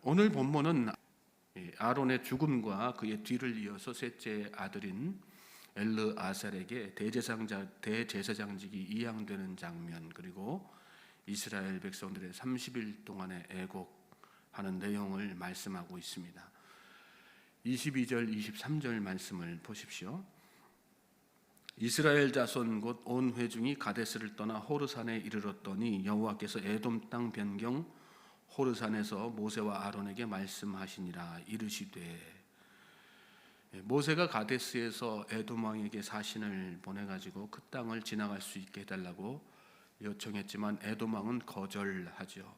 오늘 본문은 아론의 죽음과 그의 뒤를 이어서 셋째 아들인 엘르아살에게 대제사장직이 이양되는 장면, 그리고 이스라엘 백성들의 30일 동안의 애곡하는 내용을 말씀하고 있습니다. 22절 23절 말씀을 보십시오. 이스라엘 자손 곧 온 회중이 가데스를 떠나 호르산에 이르렀더니 여호와께서 에돔 땅 변경 호르산에서 모세와 아론에게 말씀하시니라. 이르시되, 모세가 가데스에서 에돔 왕에게 사신을 보내가지고 그 땅을 지나갈 수 있게 해달라고 요청했지만 에돔 왕은 거절하죠.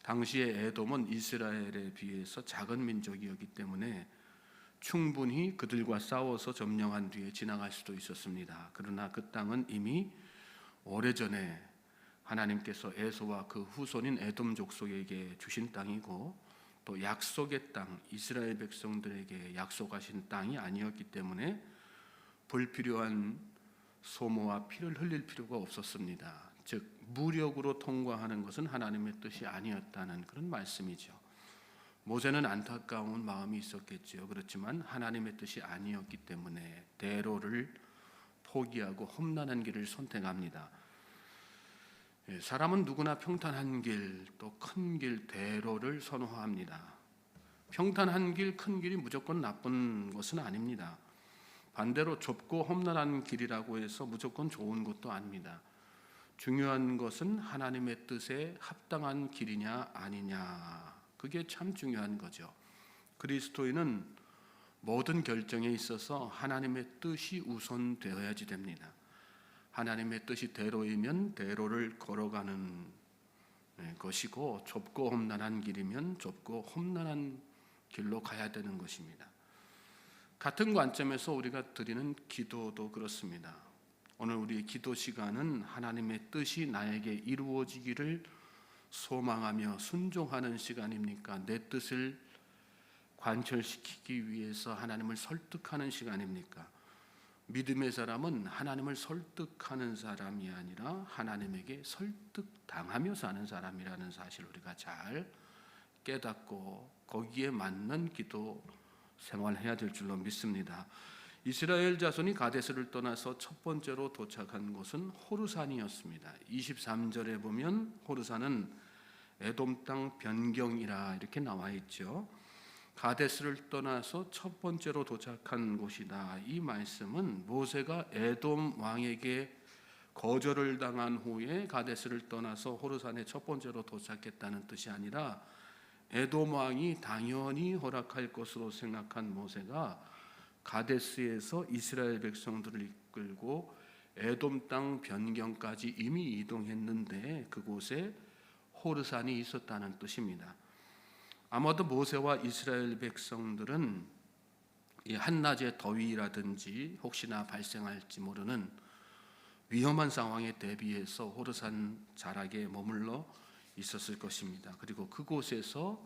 당시에 에돔은 이스라엘에 비해서 작은 민족이었기 때문에 충분히 그들과 싸워서 점령한 뒤에 지나갈 수도 있었습니다. 그러나 그 땅은 이미 오래전에 하나님께서 에서와 그 후손인 에돔 족속에게 주신 땅이고, 또 약속의 땅, 이스라엘 백성들에게 약속하신 땅이 아니었기 때문에 불필요한 소모와 피를 흘릴 필요가 없었습니다. 즉 무력으로 통과하는 것은 하나님의 뜻이 아니었다는 그런 말씀이죠. 모세는 안타까운 마음이 있었겠죠. 그렇지만 하나님의 뜻이 아니었기 때문에 대로를 포기하고 험난한 길을 선택합니다. 사람은 누구나 평탄한 길, 또 큰 길, 대로를 선호합니다. 평탄한 길, 큰 길이 무조건 나쁜 것은 아닙니다. 반대로 좁고 험난한 길이라고 해서 무조건 좋은 것도 아닙니다. 중요한 것은 하나님의 뜻에 합당한 길이냐 아니냐, 그게 참 중요한 거죠. 그리스도인은 모든 결정에 있어서 하나님의 뜻이 우선되어야지 됩니다. 하나님의 뜻이 대로이면 대로를 걸어가는 것이고, 좁고 험난한 길이면 좁고 험난한 길로 가야 되는 것입니다. 같은 관점에서 우리가 드리는 기도도 그렇습니다. 오늘 우리의 기도 시간은 하나님의 뜻이 나에게 이루어지기를 소망하며 순종하는 시간입니까? 내 뜻을 관철시키기 위해서 하나님을 설득하는 시간입니까? 믿음의 사람은 하나님을 설득하는 사람이 아니라 하나님에게 설득당하며 사는 사람이라는 사실을 우리가 잘 깨닫고 거기에 맞는 기도 생활해야 될 줄로 믿습니다. 이스라엘 자손이 가데스를 떠나서 첫 번째로 도착한 곳은 호르산이었습니다. 23절에 보면 호르산은 에돔 땅 변경이라 이렇게 나와 있죠. 가데스를 떠나서 첫 번째로 도착한 곳이다. 이 말씀은 모세가 에돔 왕에게 거절을 당한 후에 가데스를 떠나서 호르산에 첫 번째로 도착했다는 뜻이 아니라, 에돔 왕이 당연히 허락할 것으로 생각한 모세가 가데스에서 이스라엘 백성들을 이끌고 에돔 땅 변경까지 이미 이동했는데 그곳에 호르산이 있었다는 뜻입니다. 아마도 모세와 이스라엘 백성들은 이 한낮의 더위라든지 혹시나 발생할지 모르는 위험한 상황에 대비해서 호르산 자락에 머물러 있었을 것입니다. 그리고 그곳에서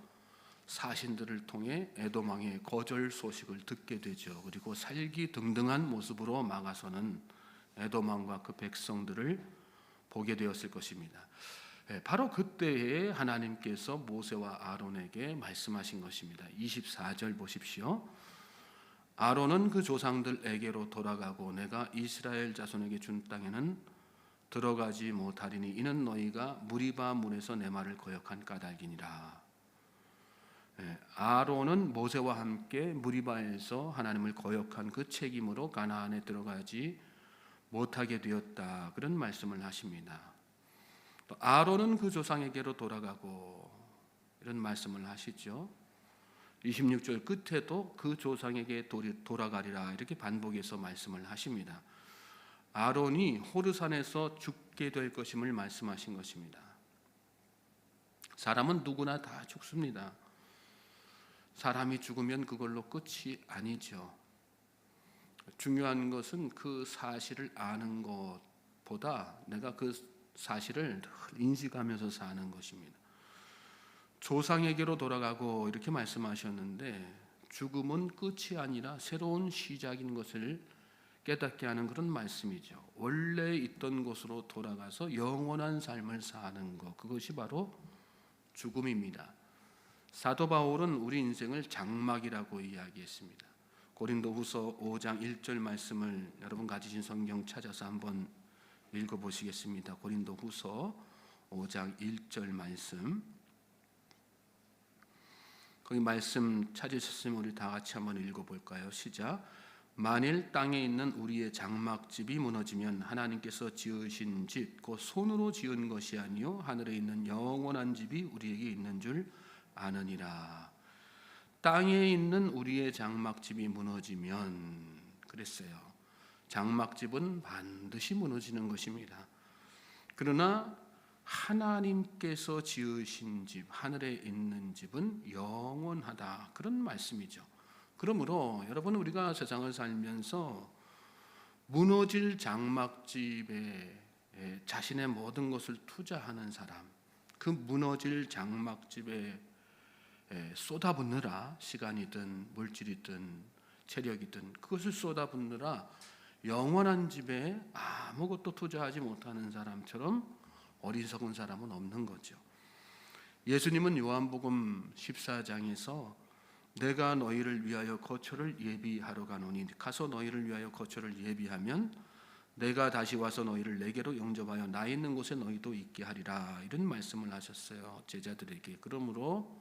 사신들을 통해 에돔 왕의 거절 소식을 듣게 되죠. 그리고 살기 등등한 모습으로 막아서는 에돔 왕과 그 백성들을 보게 되었을 것입니다. 바로 그때에 하나님께서 모세와 아론에게 말씀하신 것입니다. 24절 보십시오. 아론은 그 조상들에게로 돌아가고 내가 이스라엘 자손에게 준 땅에는 들어가지 못하리니 이는 너희가 무리바 문에서 내 말을 거역한 까닭이니라. 아론은 모세와 함께 무리바에서 하나님을 거역한 그 책임으로 가나안에 들어가지 못하게 되었다, 그런 말씀을 하십니다. 아론은 그 조상에게로 돌아가고 이런 말씀을 하시죠. 26절 끝에도 그 조상에게 돌아가리라 이렇게 반복해서 말씀을 하십니다. 아론이 호르산에서 죽게 될 것임을 말씀하신 것입니다. 사람은 누구나 다 죽습니다. 사람이 죽으면 그걸로 끝이 아니죠. 중요한 것은 그 사실을 아는 것보다 내가 그 사실을 인식하면서 사는 것입니다. 조상에게로 돌아가고 이렇게 말씀하셨는데, 죽음은 끝이 아니라 새로운 시작인 것을 깨닫게 하는 그런 말씀이죠. 원래 있던 곳으로 돌아가서 영원한 삶을 사는 것, 그것이 바로 죽음입니다. 사도 바울은 우리 인생을 장막이라고 이야기했습니다. 고린도후서 5장 1절 말씀을 여러분 가지신 성경 찾아서 한번 읽어보시겠습니다. 고린도후서 5장 1절 말씀, 거기 말씀 찾으셨으면 우리 다 같이 한번 읽어볼까요? 시작. 만일 땅에 있는 우리의 장막집이 무너지면 하나님께서 지으신 집 곧 손으로 지은 것이 아니요 하늘에 있는 영원한 집이 우리에게 있는 줄 아느니라. 땅에 있는 우리의 장막집이 무너지면, 그랬어요. 장막집은 반드시 무너지는 것입니다. 그러나 하나님께서 지으신 집, 하늘에 있는 집은 영원하다, 그런 말씀이죠. 그러므로 여러분, 우리가 세상을 살면서 무너질 장막집에 자신의 모든 것을 투자하는 사람, 그 무너질 장막집에 쏟아붓느라, 시간이든 물질이든 체력이든 그것을 쏟아붓느라 영원한 집에 아무것도 투자하지 못하는 사람처럼 어리석은 사람은 없는 거죠. 예수님은 요한복음 14장에서 내가 너희를 위하여 거처를 예비하러 가노니 가서 너희를 위하여 거처를 예비하면 내가 다시 와서 너희를 내게로 영접하여 나 있는 곳에 너희도 있게 하리라, 이런 말씀을 하셨어요, 제자들에게. 그러므로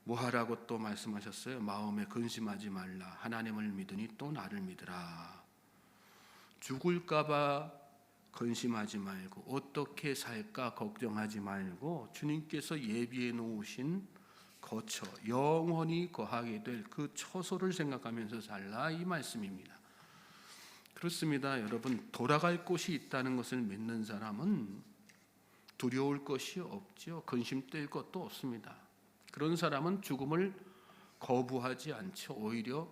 뭐 하라고 또 말씀하셨어요? 마음에 근심하지 말라. 하나님을 믿으니 또 나를 믿으라. 죽을까 봐 근심하지 말고 어떻게 살까 걱정하지 말고 주님께서 예비해 놓으신 거처, 영원히 거하게 될 그 처소를 생각하면서 살라, 이 말씀입니다. 그렇습니다. 여러분, 돌아갈 곳이 있다는 것을 믿는 사람은 두려울 것이 없죠. 근심될 것도 없습니다. 그런 사람은 죽음을 거부하지 않죠. 오히려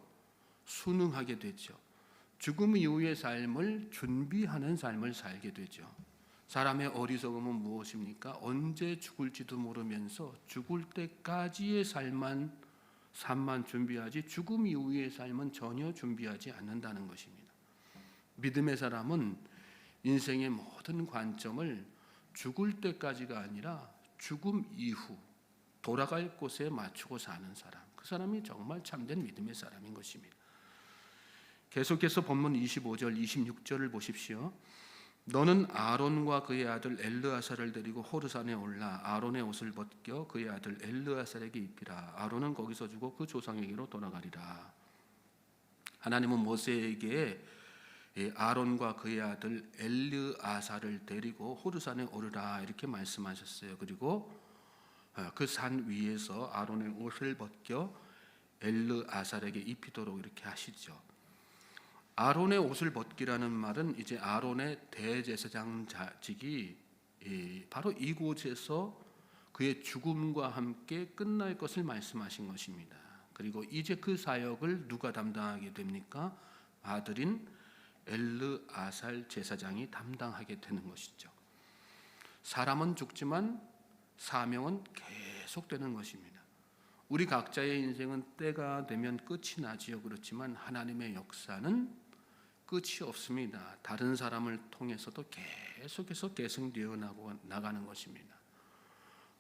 순응하게 되죠. 죽음 이후의 삶을 준비하는 삶을 살게 되죠. 사람의 어리석음은 무엇입니까? 언제 죽을지도 모르면서 죽을 때까지의 삶만 준비하지 죽음 이후의 삶은 전혀 준비하지 않는다는 것입니다. 믿음의 사람은 인생의 모든 관점을 죽을 때까지가 아니라 죽음 이후 돌아갈 곳에 맞추고 사는 사람, 그 사람이 정말 참된 믿음의 사람인 것입니다. 계속해서 본문 25절 26절을 보십시오. 너는 아론과 그의 아들 엘르아살을 데리고 호르산에 올라 아론의 옷을 벗겨 그의 아들 엘르아살에게 입히라. 아론은 거기서 죽어 그 조상에게로 돌아가리라. 하나님은 모세에게 아론과 그의 아들 엘르아살을 데리고 호르산에 오르라, 이렇게 말씀하셨어요. 그리고 그 산 위에서 아론의 옷을 벗겨 엘르아살에게 입히도록 이렇게 하시죠. 아론의 옷을 벗기라는 말은 이제 아론의 대제사장직이 바로 이곳에서 그의 죽음과 함께 끝날 것을 말씀하신 것입니다. 그리고 이제 그 사역을 누가 담당하게 됩니까? 아들인 엘르아살 제사장이 담당하게 되는 것이죠. 사람은 죽지만 사명은 계속되는 것입니다. 우리 각자의 인생은 때가 되면 끝이 나지요. 그렇지만 하나님의 역사는 끝이 없습니다. 다른 사람을 통해서도 계속해서 계승되어 나가는 것입니다.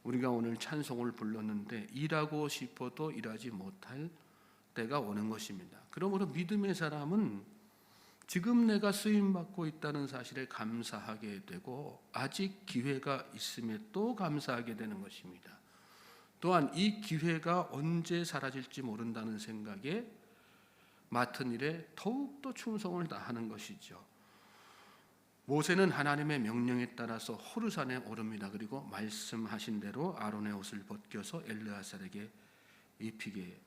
우리가 오늘 찬송을 불렀는데 일하고 싶어도 일하지 못할 때가 오는 것입니다. 그러므로 믿음의 사람은 지금 내가 쓰임받고 있다는 사실에 감사하게 되고 아직 기회가 있음에 또 감사하게 되는 것입니다. 또한 이 기회가 언제 사라질지 모른다는 생각에 맡은 일에 더욱더 충성을 다하는 것이죠. 모세는 하나님의 명령에 따라서 호르산에 오릅니다. 그리고 말씀하신 대로 아론의 옷을 벗겨서 엘르아살에게 입히게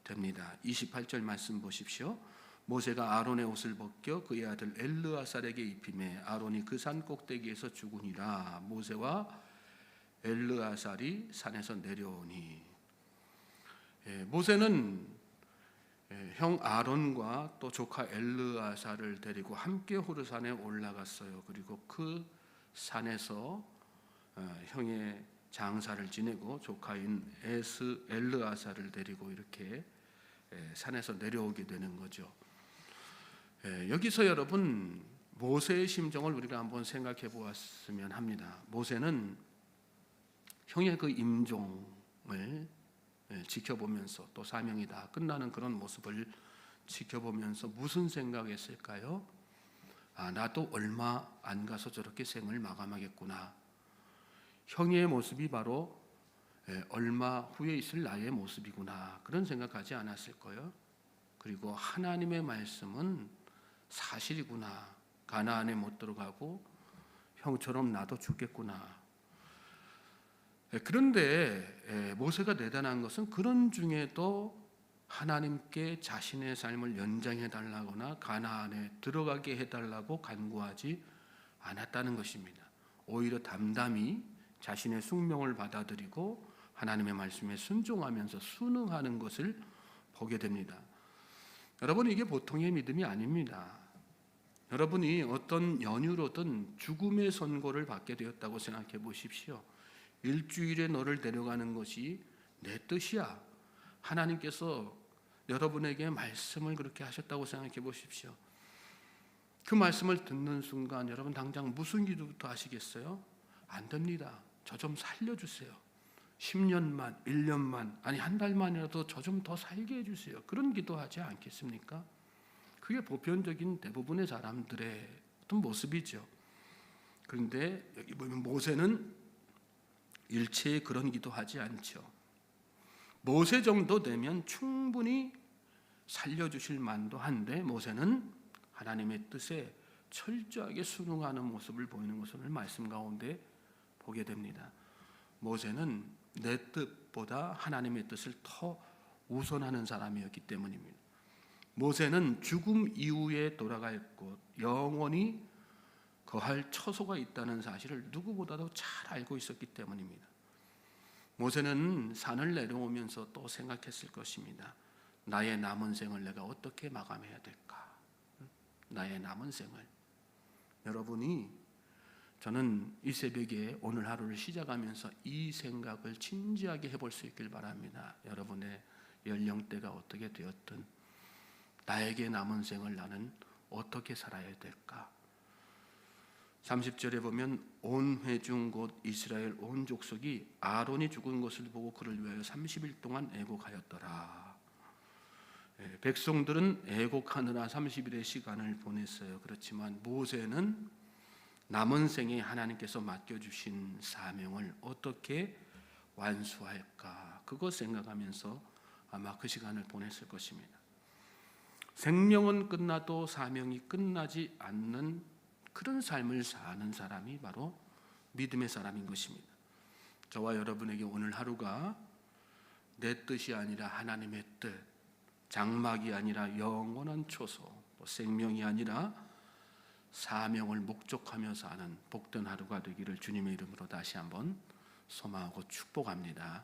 됩니다. 28절 말씀 보십시오. 모세가 아론의 옷을 벗겨 그의 아들 엘르아살에게 입히매 아론이 그 산 꼭대기에서 죽으니라. 모세와 엘르아살이 산에서 내려오니. 모세는 형 아론과 또 조카 엘르아살을 데리고 함께 호르산에 올라갔어요. 그리고 그 산에서 형의 장사를 지내고 조카인 엘르아살을 데리고 이렇게 산에서 내려오게 되는 거죠. 여기서 여러분 모세의 심정을 우리가 한번 생각해 보았으면 합니다. 모세는 형의 그 임종을 지켜보면서 또 사명이 다 끝나는 그런 모습을 지켜보면서 무슨 생각했을까요? 나도 얼마 안 가서 저렇게 생을 마감하겠구나. 형의 모습이 바로 얼마 후에 있을 나의 모습이구나. 그런 생각하지 않았을 거예요. 그리고 하나님의 말씀은 사실이구나. 가나안에 못 들어가고 형처럼 나도 죽겠구나. 그런데 모세가 대단한 것은 그런 중에도 하나님께 자신의 삶을 연장해 달라거나 가나안에 들어가게 해달라고 간구하지 않았다는 것입니다. 오히려 담담히 자신의 숙명을 받아들이고 하나님의 말씀에 순종하면서 순응하는 것을 보게 됩니다. 여러분, 이게 보통의 믿음이 아닙니다. 여러분이 어떤 연유로든 죽음의 선고를 받게 되었다고 생각해 보십시오. 일주일에 너를 데려가는 것이 내 뜻이야. 하나님께서 여러분에게 말씀을 그렇게 하셨다고 생각해 보십시오. 그 말씀을 듣는 순간 여러분 당장 무슨 기도부터 하시겠어요? 안 됩니다. 저 좀 살려주세요. 10년만, 1년만, 아니 한 달만이라도 저 좀 더 살게 해주세요. 그런 기도하지 않겠습니까? 그게 보편적인 대부분의 사람들의 어떤 모습이죠. 그런데 여기 보면 모세는 일체의 그런 기도하지 않죠. 모세 정도 되면 충분히 살려주실 만도 한데 모세는 하나님의 뜻에 철저하게 순응하는 모습을 보이는 것을 말씀 가운데 보게 됩니다. 모세는 내 뜻보다 하나님의 뜻을 더 우선하는 사람이었기 때문입니다. 모세는 죽음 이후에 돌아갈 곳, 영원히 거할 처소가 있다는 사실을 누구보다도 잘 알고 있었기 때문입니다. 모세는 산을 내려오면서 또 생각했을 것입니다. 나의 남은 생을 내가 어떻게 마감해야 될까? 나의 남은 생을. 여러분이, 저는 이 새벽에 오늘 하루를 시작하면서 이 생각을 진지하게 해볼 수 있길 바랍니다. 여러분의 연령대가 어떻게 되었든 나에게 남은 생을 나는 어떻게 살아야 될까? 30절에 보면 온 회중 곧 이스라엘 온 족속이 아론이 죽은 것을 보고 그를 위하여 30일 동안 애곡하였더라. 백성들은 애곡하느라 30일의 시간을 보냈어요. 그렇지만 모세는 남은 생에 하나님께서 맡겨주신 사명을 어떻게 완수할까? 그것 생각하면서 아마 그 시간을 보냈을 것입니다. 생명은 끝나도 사명이 끝나지 않는 그런 삶을 사는 사람이 바로 믿음의 사람인 것입니다. 저와 여러분에게 오늘 하루가 내 뜻이 아니라 하나님의 뜻, 장막이 아니라 영원한 초소, 생명이 아니라 사명을 목적하며 사는 복된 하루가 되기를 주님의 이름으로 다시 한번 소망하고 축복합니다.